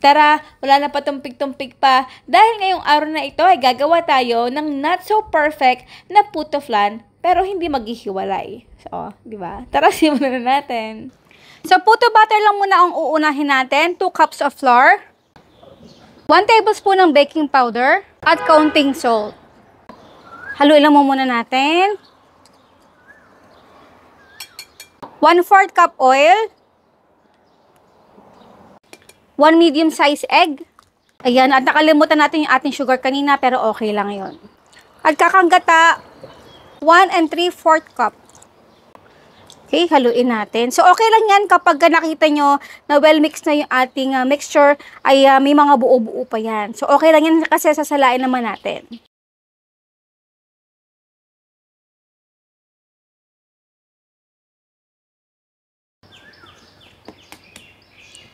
Tara, wala na patumpik-tumpik pa. Dahil ngayong araw na ito ay gagawa tayo ng not so perfect na puto flan pero hindi maghihiwalay. So, di ba? Tara, simulan na natin. So, puto butter lang muna ang uunahin natin. 2 cups of flour, 1 tablespoon ng baking powder, at kaunting salt. Haluin lang muna natin. 1/4 cup oil, 1 medium-sized egg. Ayan, at nakalimutan natin yung ating sugar kanina, pero okay lang yon. At kakanggata, 1 3/4 cup. Okay, haluin natin. So, okay lang yan kapag nakita nyo na well-mixed na yung ating mixture, ay may mga buo-buo pa yan. So, okay lang yan kasi sasalain naman natin.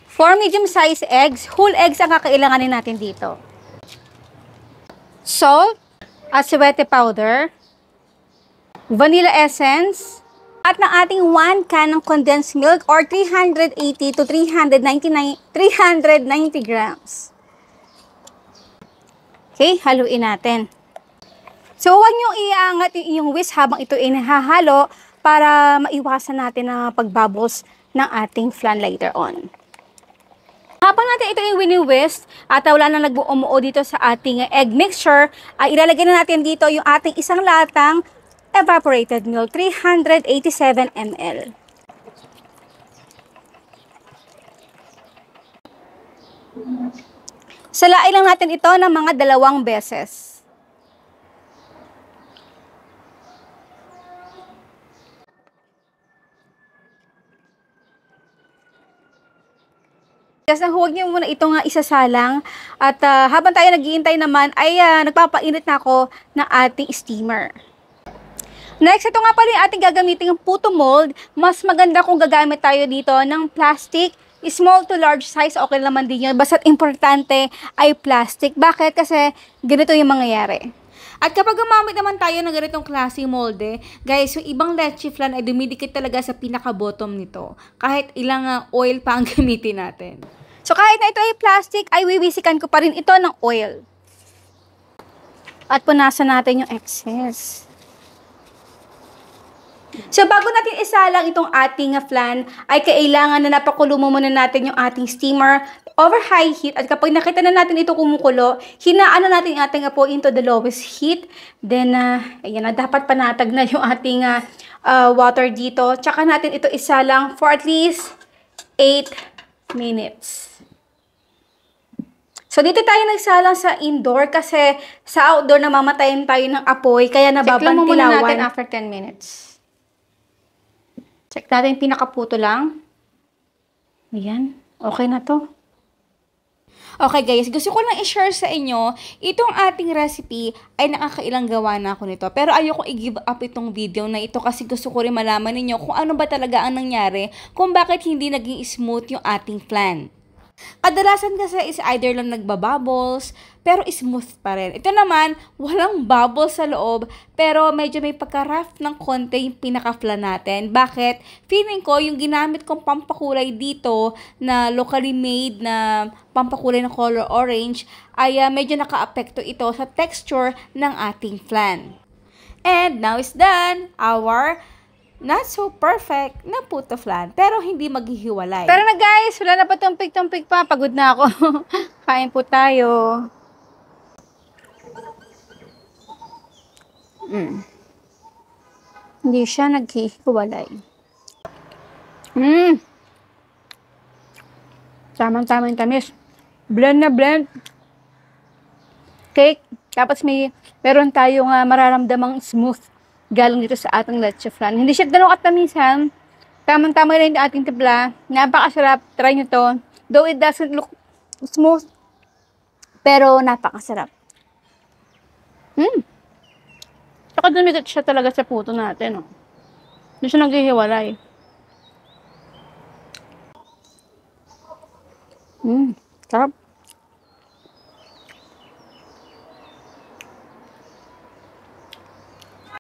For medium-sized eggs, whole eggs ang kakailanganin natin dito. Salt, aswete powder, vanilla essence, at ng ating 1 can ng condensed milk or 380 to 390 grams. Okay, haluin natin. So, huwag niyong iangat yung inyong whisk habang ito inihahalo para maiwasan natin ang pagbubbles ng ating flan later on. Habang natin ito yung wini-whisk at wala na nag-umuo dito sa ating egg mixture, ay ilalagay na natin dito yung ating isang latang evaporated milk, 387 ml. Salain lang natin ito ng mga 2 beses. Kasi huwag niyo muna ito nga isasalang at habang tayo naghihintay naman ay nagpapainit na ako ng ating steamer. Next, ito nga pala yung ating gagamitin yung puto mold. Mas maganda kung gagamit tayo dito ng plastic, small to large size, okay naman din yun. Basta't importante ay plastic. Bakit? Kasi ganito yung mangyayari. At kapag gumamit naman tayo ng ganitong klaseng molde, guys, yung ibang leche flan ay dumidikit talaga sa pinaka-bottom nito. Kahit ilang oil pa ang gamitin natin. So, kahit na ito ay plastic, ay wiwisikan ko pa rin ito ng oil. At punasan natin yung excess. So, bago natin isalang itong ating flan, ay kailangan na napakulo muna natin yung ating steamer over high heat. At kapag nakita na natin ito kumukulo, hinaan na natin yung ating apoy into the lowest heat. Then, ayan na, dapat panatag na yung ating water dito. Tsaka natin ito isalang for at least 8 minutes. So, dito tayo nagsalang sa indoor kasi sa outdoor namamatayin tayo ng apoy, kaya nababantilawan. Check lang muna natin after 10 minutes. Check natin yung pinakaputo lang. Ayan. Okay na to. Okay guys, gusto ko lang i-share sa inyo, itong ating recipe ay nakakailang gawa na ako nito. Pero ayoko i-give up itong video na ito kasi gusto ko rin malaman ninyo kung ano ba talaga ang nangyari, kung bakit hindi naging smooth yung ating flan. Kadalasan kasi is either lang nagbabubbles, pero smooth pa rin. Ito naman, walang bubbles sa loob, pero medyo may pagka-rough ng konti yung pinaka-flan natin. Bakit? Feeling ko, yung ginamit kong pampakulay dito na locally made na pampakulay ng color orange, ay medyo naka-apekto ito sa texture ng ating flan. And now is done our not so perfect na puto flan, pero hindi maghihiwalay. Pero na guys, wala na pa tumpik-tumpik pa. Pagod na ako. Kain po tayo. Hindi siya naghihiwalay. Tamang-tama yung tamis. Blend na blend. Cake. Tapos meron tayong mararamdamang smooth galing dito sa ating leche flan. Hindi siya ganun katamisan. Tamang-tama lang yung ating timpla. Napakasarap. Try nyo to. Though it doesn't look smooth, pero napakasarap. Saka dumikit siya talaga sa puto natin. Oh. Hindi siya naghihiwalay. Sarap.